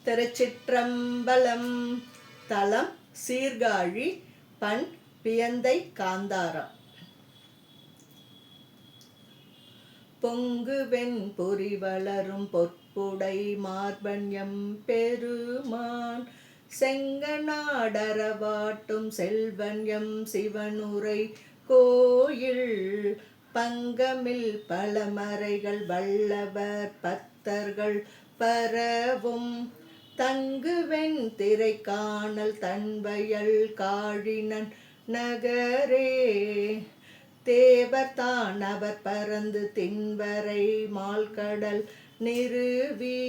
திருச்சிற்றம்பலம். தலம் சீர்காழி. பண் பியந்தை காந்தாரம். பொங்குவெண் பொறி வளரும் பொற்புடை மார்பன்யம் பெருமான் செங்கநாடரவாட்டும் செல்வன்யம் சிவனுரை கோயில் பங்கமில் பலமறைகள் வல்லவர் பத்தர்கள் பரவும் தங்குவெண் திரை காணல் தன்வயல் காழினன் நகரே தேவர்தான் அவர் பறந்து தின்வரை மால்கடல் நிறுவி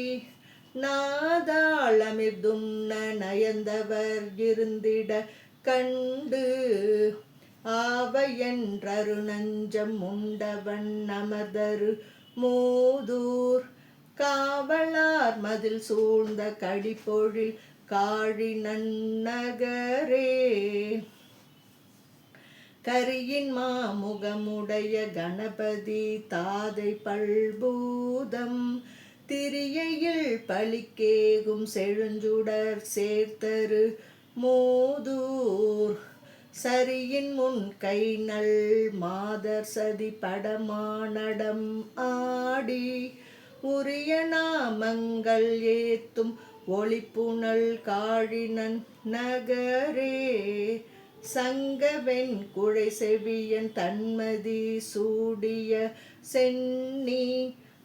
நாதாளமிர்துண்ண நயந்தவர் இருந்திட கண்டு ஆவையன்றருணஞ்சம் உண்டவன் அமர்தரு மூதூர் காவலார் மதில் சூழ்ந்த கடிப்பொழில் காழினன் நகரே கரியின் மாமுகமுடைய கணபதி தாதை பல்பூதம் திரியையில் பலிக்கேகும் செழுஞ்சுடர் சேர்த்தரு மூதூர் சரியின் முன் கை நல் மாதர் சதி படமானடம் ஆடி உரிய நாமங்கள் ஏத்தும் ஒளிப்புணல் காழினன் நகரே சங்கவெண் குழை செவியன் தன்மதி சூடிய சென்னி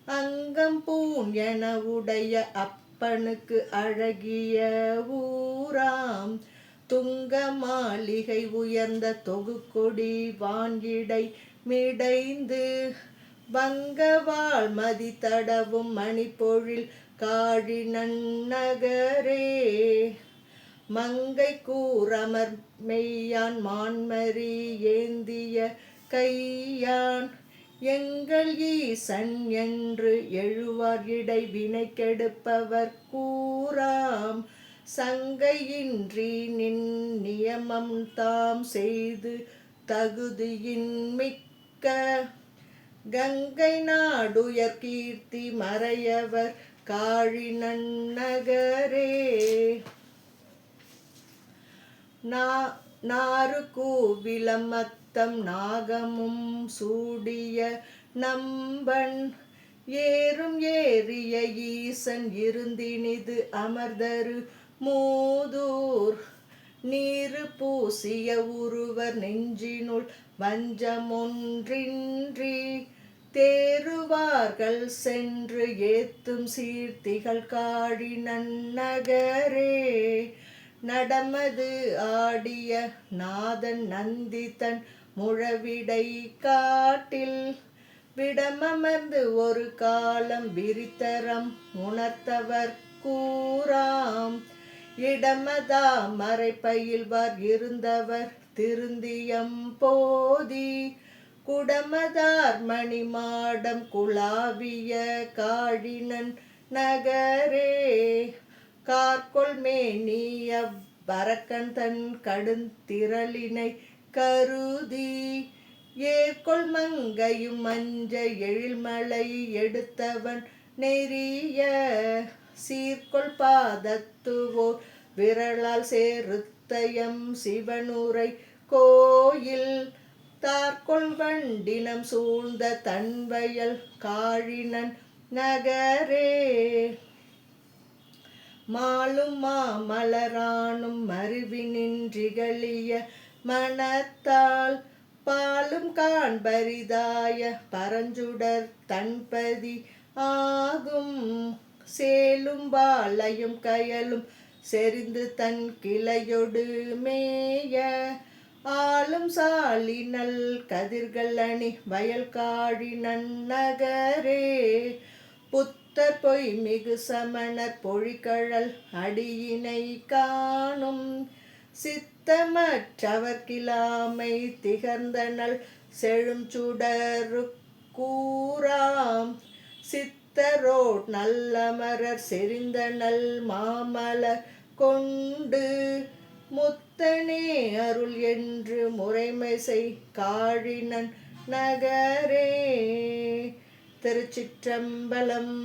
அங்கம் பூண் என உடைய அப்பனுக்கு அழகிய ஊராம் துங்க மாளிகை உயர்ந்த தொகுக்கொடி வான்கிடை மிடைந்து வங்கவாள் மதி தடவும் மணிப்பொழில் காழினன் நகரே மங்கை கூரமர் மெய்யான் மான்மரி ஏந்திய கையான் எங்கள் ஈசன் என்று எழுவார் இடை வினை கெடுப்பவர் கூறாம் சங்கையின்றி நின் நியமம் தாம் செய்து தகுதியின் மிக்க கங்கை நாடுயர் கீர்த்தி மறையவர் காழினன் நகரே நாறு கூவிலமத்தம் நாகமும் சூடிய நம்பன் ஏறும் ஏறிய ஈசன் இருந்தினிது அமர்தரு மூதூர் நீரு பூசிய உருவர் நெஞ்சினுள் வஞ்சமொன்றின்றி தேறுவார்கள் சென்று ஏத்தும் சீர்த்திகள் காழினன் நகரே நடமது ஆடிய நாதன் நந்திதன் முழவிடை காட்டில் விடமமர்ந்து ஒரு காலம் விரித்தரம் உணர்த்தவர் கூறாம் இடமதா மறைப்பயில்வார் இருந்தவர் திருந்தியம் போதி குடமதார் மணிமாடம் குலாவிய காழினன் நகரே கார்கொள் மேனிய வரக்கன் தன் கடுந்திரளினை கருதி ஏற்கொள் மங்கையும் மஞ்ச எழில்மலை எடுத்தவன் நெறிய சீர்கொள் பாதத்துவோர் விரலால் சேருத்தயம் சிவனுரை கோயில் தார்கொள் வண்டினம் சூழ்ந்த தன்வயல் காழினன் நகரே மாலும் மாமலரானும் மருவினின்றிகளிய மனத்தால் பாலும் காண்பரிதாய பரஞ்சுடர் தன்பதி ஆகும் சேலும் வாளையும் கயலும் செறிந்து தன் கிளையொடு மேய ஆளும் சாலினல் கதிர்கள் அணி வயல் காழினன் நகரே புத்தர் பொய் மிகு சமணர் பொழிகழல் அடியினை காணும் சித்தமற்றவர் கிளாமை திகழ்ந்தனள் செழும் சுடரு கூறாம் சித்தரோட் நல்லமரர் செறிந்தனல் மாமலர் கொண்டு முத்தனே அருள் என்று முறைமை செய் காழினன் நகரே. திருச்சிற்றம்பலம்.